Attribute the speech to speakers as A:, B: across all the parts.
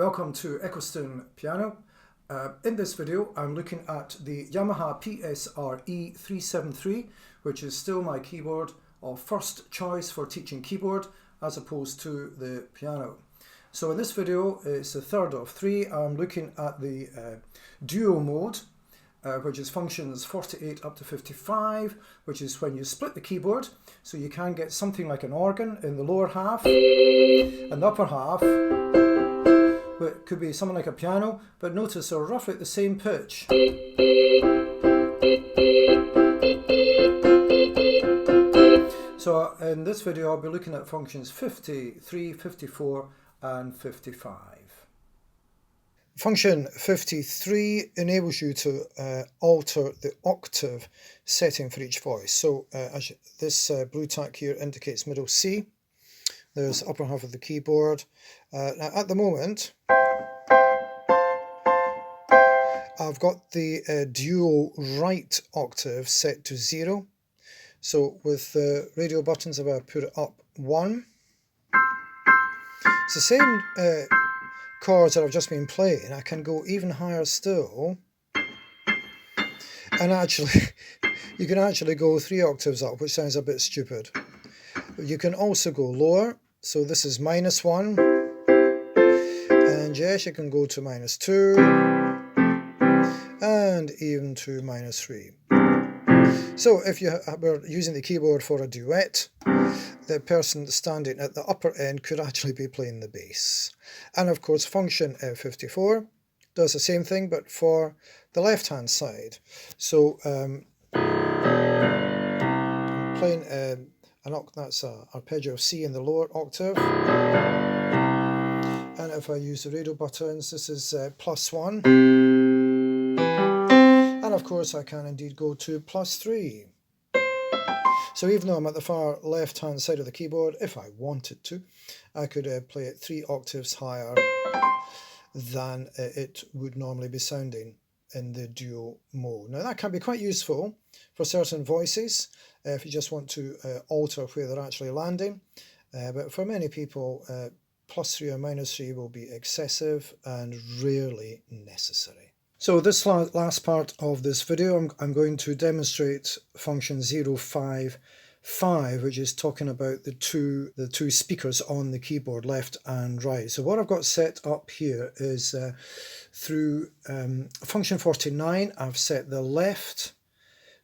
A: Welcome to Eccleston Piano. In this video I'm looking at the Yamaha PSR e373, which is still my keyboard of first choice for teaching keyboard as opposed to the piano. So in this video, it's the third of three. I'm looking at the duo mode, which is functions 48 up to 55, which is when you split the keyboard, so you can get something like an organ in the lower half, and the upper half it could be something like a piano, but notice they're roughly at the same pitch. So in this video I'll be looking at functions 53, 54 and 55. Function 53 enables you to alter the octave setting for each voice. So this blue tack here indicates middle C. There's upper half of the keyboard. Now at the moment I've got the duo right octave set to 0. So with the radio buttons, if I put it up 1, it's the same chords that I've just been playing. I can go even higher still, and actually you can actually go 3 octaves up, which sounds a bit stupid. You can also go lower, so this is -1, and yes, you can go to -2 and even to -3. So if you were using the keyboard for a duet, the person standing at the upper end could actually be playing the bass. And of course function 54 does the same thing, but for the left hand side. So I'm playing that's an arpeggio of C in the lower octave, and if I use the radio buttons, this is +1, and of course I can indeed go to +3. So even though I'm at the far left hand side of the keyboard, if I wanted to, I could play it 3 octaves higher than it would normally be sounding in the duo mode. Now that can be quite useful for certain voices if you just want to alter where they're actually landing, but for many people +3 or -3 will be excessive and rarely necessary. So this last part of this video I'm going to demonstrate function 055, which is talking about the two speakers on the keyboard, left and right. So what I've got set up here is through function 49, I've set the left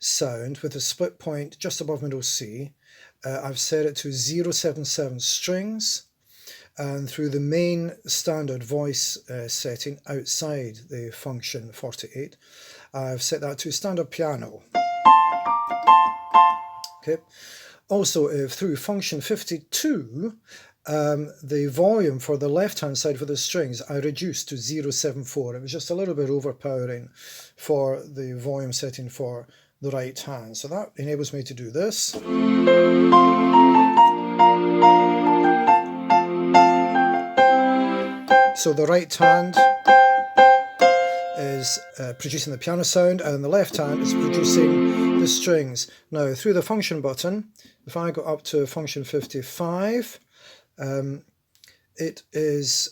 A: sound with a split point just above middle C. I've set it to 077 strings, and through the main standard voice setting outside the function 48, I've set that to standard piano. Okay. Also, through function 52, the volume for the left hand side for the strings I reduced to 074. It was just a little bit overpowering for the volume setting for the right hand. So that enables me to do this. So the right hand is producing the piano sound, and the left hand is producing the strings. Now through the function button, if I go up to function 55, it is,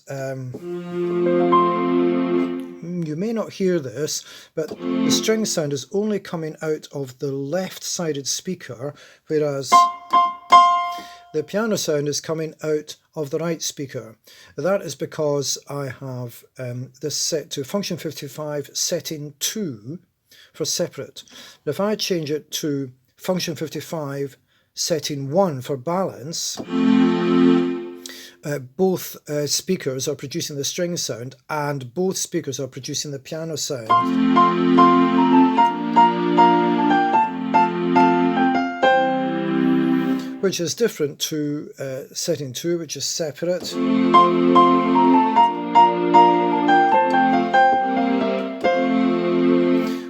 A: you may not hear this, but the string sound is only coming out of the left-sided speaker, whereas the piano sound is coming out of the right speaker. That is because I have this set to function 55 setting 2 for separate. But if I change it to function 55 setting 1 for balance, both speakers are producing the string sound and both speakers are producing the piano sound. Which is different to setting 2, which is separate.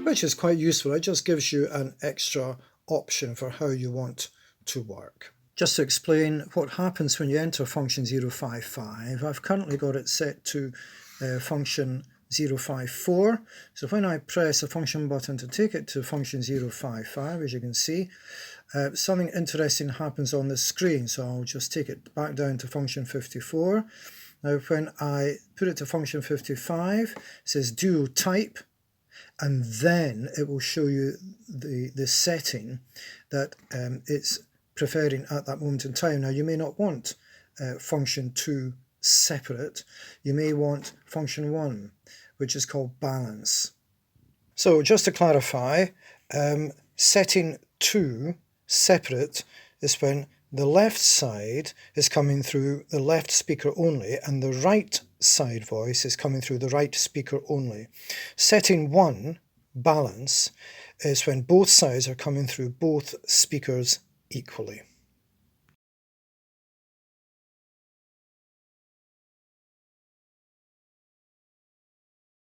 A: Which is quite useful. It just gives you an extra option for how you want to work. Just to explain what happens when you enter function 055, I've currently got it set to function 054. So when I press the function button to take it to function 055, as you can see, something interesting happens on the screen. So I'll just take it back down to function 54. Now when I put it to function 55, it says duo type, and then it will show you the setting that it's preferring at that moment in time. Now you may not want function 2 separate, you may want function 1, which is called balance. So just to clarify, setting 2 separate is when the left side is coming through the left speaker only and the right side voice is coming through the right speaker only. Setting 1, balance, is when both sides are coming through both speakers equally.